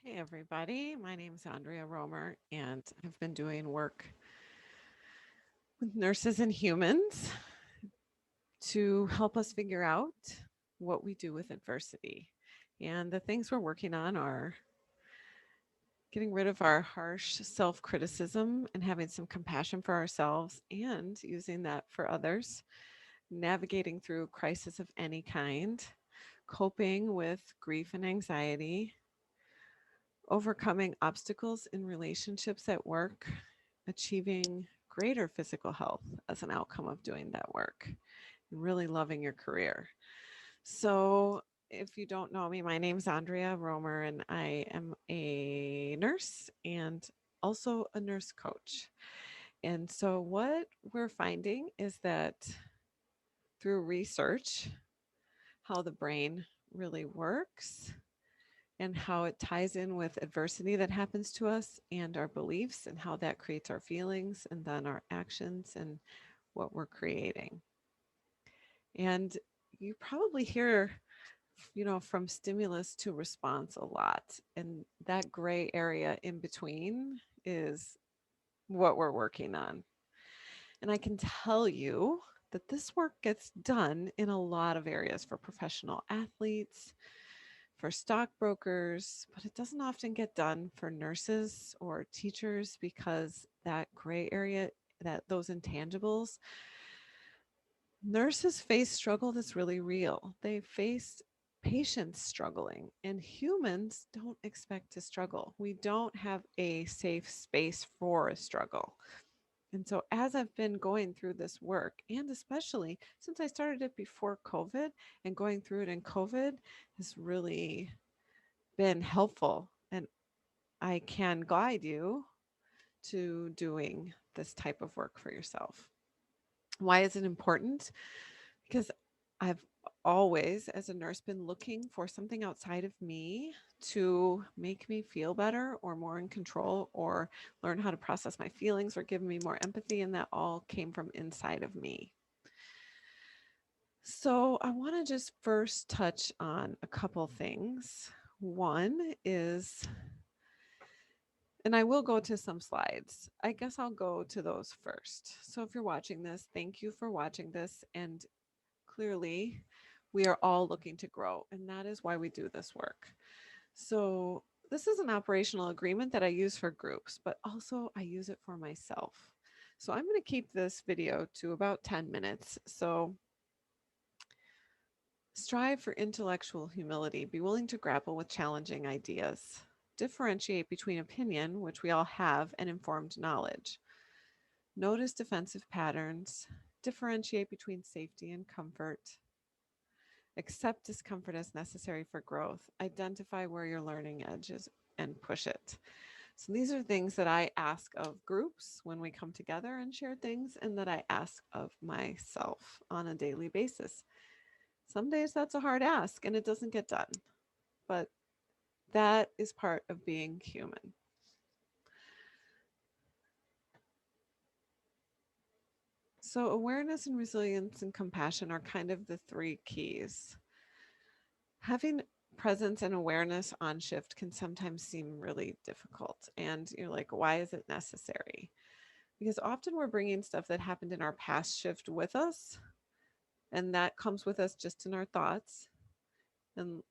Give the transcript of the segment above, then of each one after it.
Hey, everybody. My name is Andrea Romer, and I've been doing work with nurses and humans to help us figure out what we do with adversity. And the things we're working on are getting rid of our harsh self criticism and having some compassion for ourselves and using that for others, navigating through crisis of any kind, coping with grief and anxiety, overcoming obstacles in relationships at work, achieving greater physical health as an outcome of doing that work, and really loving your career. So, if you don't know me, my name's Andrea Romer, and I am a nurse and also a nurse coach. And so, what we're finding is that through research, how the brain really works and how it ties in with adversity that happens to us and our beliefs and how that creates our feelings and then our actions and what we're creating. And you probably hear, from stimulus to response a lot. And that gray area in between is what we're working on. And I can tell you that this work gets done in a lot of areas for professional athletes, for stockbrokers, but it doesn't often get done for nurses or teachers because that gray area, that those intangibles, nurses face struggle that's really real. They face patients struggling, and humans don't expect to struggle. We don't have a safe space for a struggle. And so, as I've been going through this work, and especially since I started it before COVID and going through it in COVID, has really been helpful. And I can guide you to doing this type of work for yourself. Why is it important? Because I've always, as a nurse, been looking for something outside of me to make me feel better or more in control or learn how to process my feelings or give me more empathy. And that all came from inside of me. So I want to just first touch on a couple things. One is, and I will go to some slides. I guess I'll go to those first. So if you're watching this, thank you for watching this. And clearly, we are all looking to grow, and that is why we do this work. So this is an operational agreement that I use for groups, but also I use it for myself. So I'm going to keep this video to about 10 minutes. So strive for intellectual humility. Be willing to grapple with challenging ideas. Differentiate between opinion, which we all have, and informed knowledge. Notice defensive patterns. Differentiate between safety and comfort. Accept discomfort as necessary for growth. Identify where your learning edge is and push it. So these are things that I ask of groups when we come together and share things, and that I ask of myself on a daily basis. Some days that's a hard ask and it doesn't get done, but that is part of being human. So, awareness and resilience and compassion are kind of the three keys. Having presence and awareness on shift can sometimes seem really difficult. And you're like, why is it necessary? Because often we're bringing stuff that happened in our past shift with us, and that comes with us just in our thoughts. And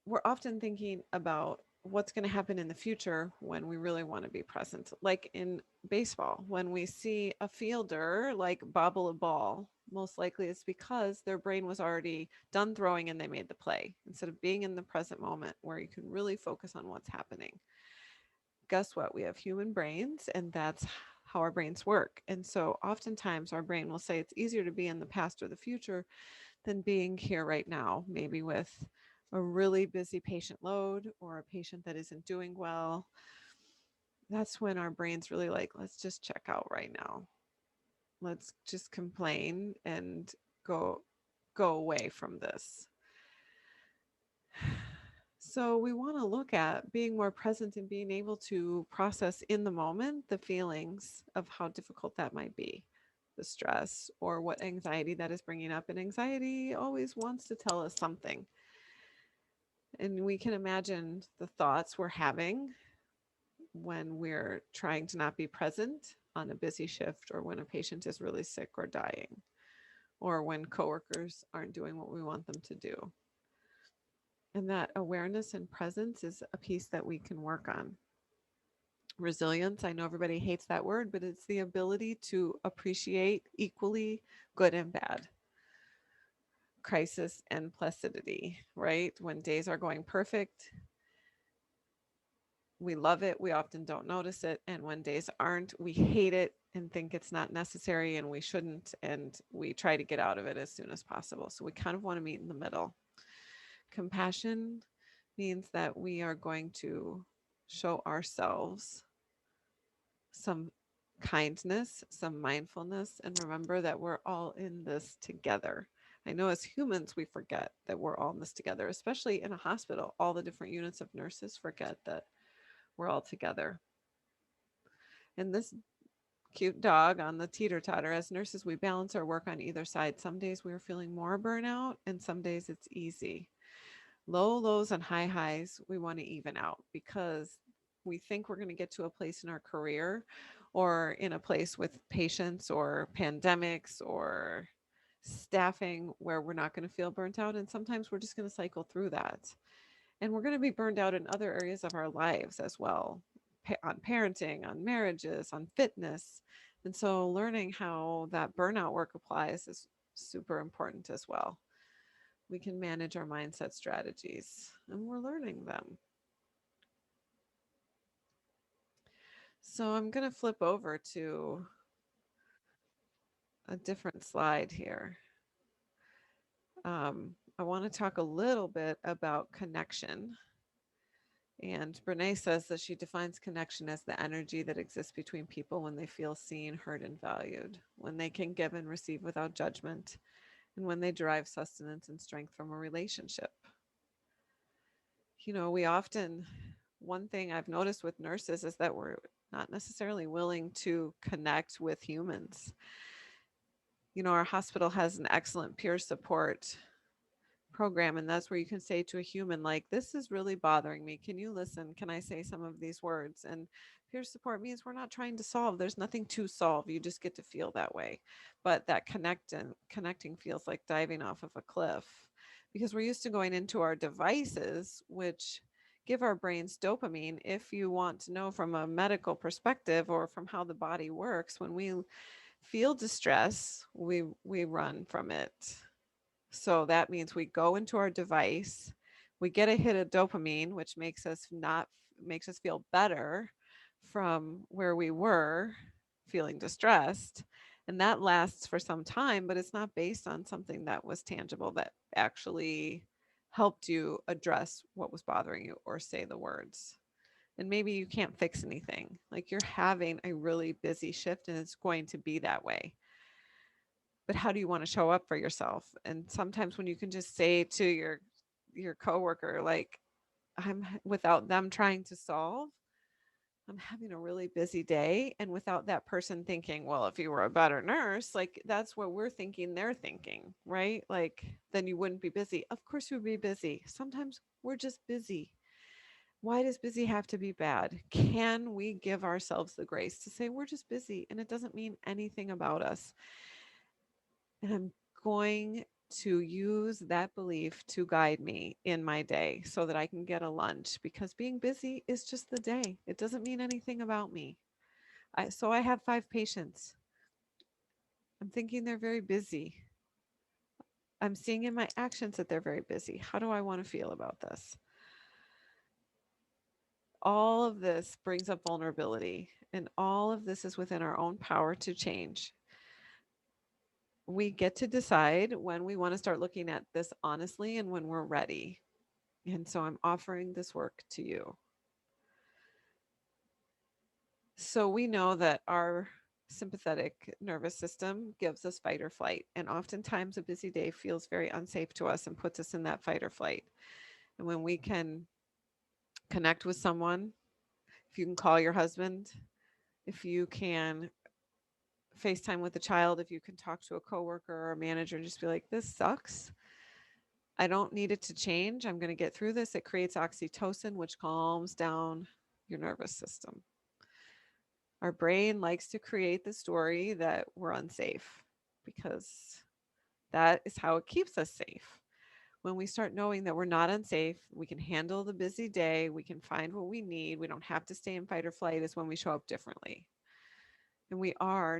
we're often thinking about what's going to happen in the future when we really want to be present. Like in baseball, when we see a fielder like bobble a ball, most likely it's because their brain was already done throwing and they made the play instead of being in the present moment where you can really focus on what's happening. Guess what? We have human brains, and that's how our brains work. And so oftentimes our brain will say it's easier to be in the past or the future than being here right now, maybe with a really busy patient load or a patient that isn't doing well. That's when our brain's really like, let's just check out right now. Let's just complain and go go away from this. So we want to look at being more present and being able to process in the moment the feelings of how difficult that might be, the stress or what anxiety that is bringing up. And anxiety always wants to tell us something. And we can imagine the thoughts we're having when we're trying to not be present on a busy shift, or when a patient is really sick or dying, or when coworkers aren't doing what we want them to do. And that awareness and presence is a piece that we can work on. Resilience, I know everybody hates that word, but it's the ability to appreciate equally good and bad, crisis and placidity, right? When days are going perfect, we love it. We often don't notice it. And when days aren't, we hate it and think it's not necessary and we shouldn't. And we try to get out of it as soon as possible. So we kind of want to meet in the middle. Compassion means that we are going to show ourselves some kindness, some mindfulness, and remember that we're all in this together. I know as humans, we forget that we're all in this together, especially in a hospital. All the different units of nurses forget that we're all together. And this cute dog on the teeter totter, as nurses, we balance our work on either side. Some days we're feeling more burnout, and some days it's easy. Low lows and high highs, we want to even out because we think we're going to get to a place in our career or in a place with patients or pandemics or staffing where we're not going to feel burnt out. And sometimes we're just going to cycle through that. And we're going to be burned out in other areas of our lives as well, on parenting, on marriages, on fitness. And so learning how that burnout work applies is super important as well. We can manage our mindset strategies, and we're learning them. So I'm going to flip over to a different slide here. I want to talk a little bit about connection. And Brene says that she defines connection as the energy that exists between people when they feel seen, heard, and valued, when they can give and receive without judgment, and when they derive sustenance and strength from a relationship. You know, we often, one thing I've noticed with nurses is that we're not necessarily willing to connect with humans. You know, our hospital has an excellent peer support program, and that's where you can say to a human, like, this is really bothering me, can you listen, can I say some of these words? And peer support means we're not trying to solve, there's nothing to solve, you just get to feel that way. But that connecting feels like diving off of a cliff, because we're used to going into our devices, which give our brains dopamine. If you want to know from a medical perspective or from how the body works, when we feel distress, we run from it. So that means we go into our device, we get a hit of dopamine, which makes us feel better from where we were feeling distressed. And that lasts for some time, but it's not based on something that was tangible that actually helped you address what was bothering you or say the words. And maybe you can't fix anything. Like, you're having a really busy shift and it's going to be that way, but how do you want to show up for yourself? And sometimes when you can just say to your coworker, like, I'm, without them trying to solve, I'm having a really busy day, and without that person thinking, well, if you were a better nurse, like, that's what we're thinking they're thinking, right? Like, then you wouldn't be busy. Of course you'd be busy. Sometimes we're just busy. Why does busy have to be bad? Can we give ourselves the grace to say we're just busy and it doesn't mean anything about us? And I'm going to use that belief to guide me in my day so that I can get a lunch, because being busy is just the day. It doesn't mean anything about me. So I have 5 patients. I'm thinking they're very busy. I'm seeing in my actions that they're very busy. How do I want to feel about this? All of this brings up vulnerability, and all of this is within our own power to change. We get to decide when we want to start looking at this honestly and when we're ready. And so I'm offering this work to you. So we know that our sympathetic nervous system gives us fight or flight. And oftentimes a busy day feels very unsafe to us and puts us in that fight or flight. And when we can connect with someone, if you can call your husband, if you can FaceTime with a child, if you can talk to a coworker or a manager and just be like, this sucks, I don't need it to change. I'm going to get through this. It creates oxytocin, which calms down your nervous system. Our brain likes to create the story that we're unsafe because that is how it keeps us safe. When we start knowing that we're not unsafe, we can handle the busy day, we can find what we need, we don't have to stay in fight or flight, is when we show up differently. And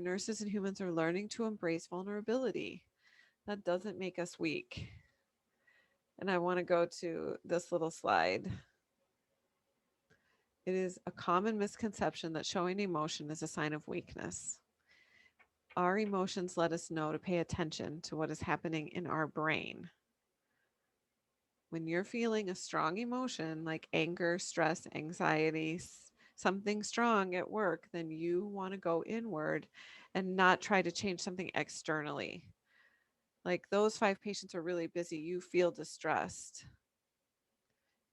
nurses and humans are learning to embrace vulnerability. That doesn't make us weak. And I want to go to this little slide. It is a common misconception that showing emotion is a sign of weakness. Our emotions let us know to pay attention to what is happening in our brain. When you're feeling a strong emotion like anger, stress, anxiety, something strong at work, then you want to go inward and not try to change something externally. Like those 5 patients are really busy, you feel distressed.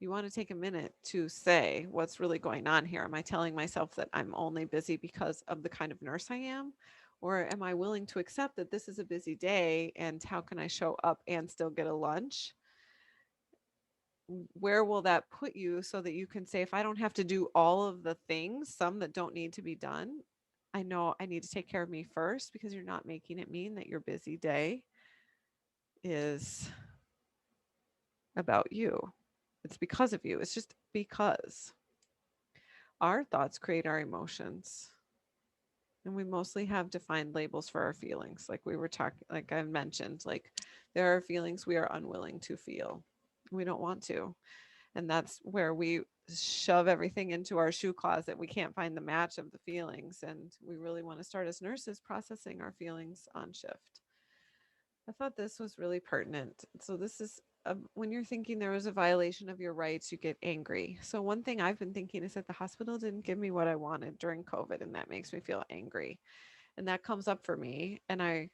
You want to take a minute to say, what's really going on here? Am I telling myself that I'm only busy because of the kind of nurse I am? Or am I willing to accept that this is a busy day and how can I show up and still get a lunch? Where will that put you so that you can say, if I don't have to do all of the things, some that don't need to be done, I know I need to take care of me first, because you're not making it mean that your busy day is about you. It's because of you. It's just because our thoughts create our emotions. And we mostly have defined labels for our feelings. Like we were talking, like I mentioned, like there are feelings we are unwilling to feel. We don't want to. And that's where we shove everything into our shoe closet. We can't find the match of the feelings. And we really want to start as nurses processing our feelings on shift. I thought this was really pertinent. So, this is when you're thinking there was a violation of your rights, you get angry. So, one thing I've been thinking is that the hospital didn't give me what I wanted during COVID, and that makes me feel angry. And that comes up for me. And I,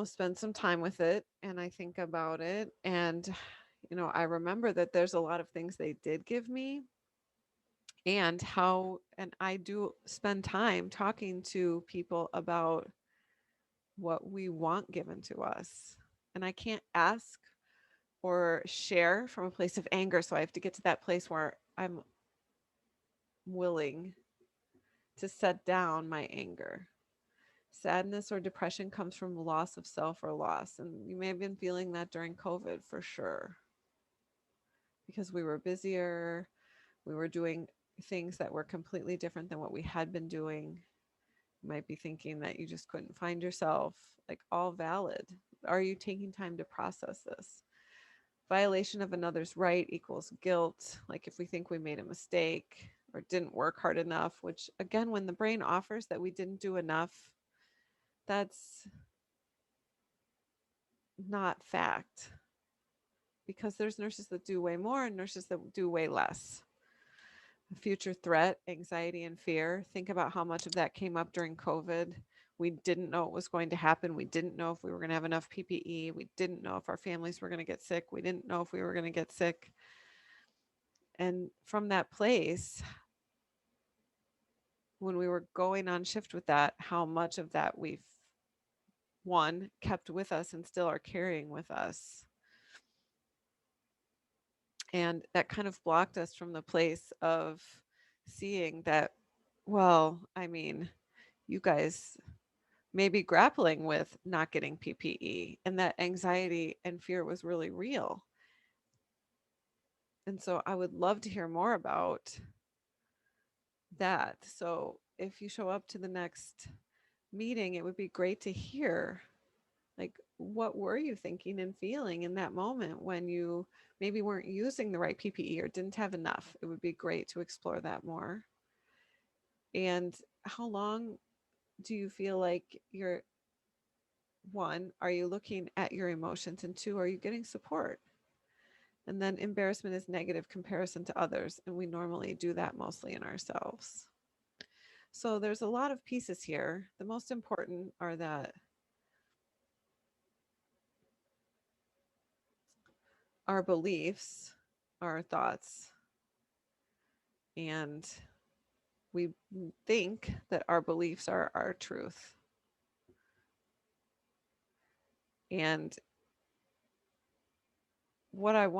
spend some time with it and I think about it. And I remember that there's a lot of things they did give me, and I do spend time talking to people about what we want given to us. And I can't ask or share from a place of anger. So I have to get to that place where I'm willing to set down my anger. Sadness or depression comes from loss of self or loss. And you may have been feeling that during COVID for sure, because we were busier, we were doing things that were completely different than what we had been doing. You might be thinking that you just couldn't find yourself, like all valid. Are you taking time to process this? Violation of another's right equals guilt. Like if we think we made a mistake or didn't work hard enough, which again, when the brain offers that we didn't do enough, that's not fact, because there's nurses that do way more and nurses that do way less. Future threat, anxiety, and fear. Think about how much of that came up during COVID. We didn't know what was going to happen. We didn't know if we were going to have enough PPE. We didn't know if our families were going to get sick. We didn't know if we were going to get sick. And from that place, when we were going on shift with that, how much of that we've, one, kept with us and still are carrying with us. And that kind of blocked us from the place of seeing that, well, I mean, you guys may be grappling with not getting PPE, and that anxiety and fear was really real. And so I would love to hear more about that. So if you show up to the next meeting, it would be great to hear, like, what were you thinking and feeling in that moment when you maybe weren't using the right PPE or didn't have enough? It would be great to explore that more. And how long do you feel like you're, one, are you looking at your emotions, and two, are you getting support? And then embarrassment is negative comparison to others, and we normally do that mostly in ourselves. So there's a lot of pieces here. The most important are that our beliefs, our thoughts, and we think that our beliefs are our truth. And what I want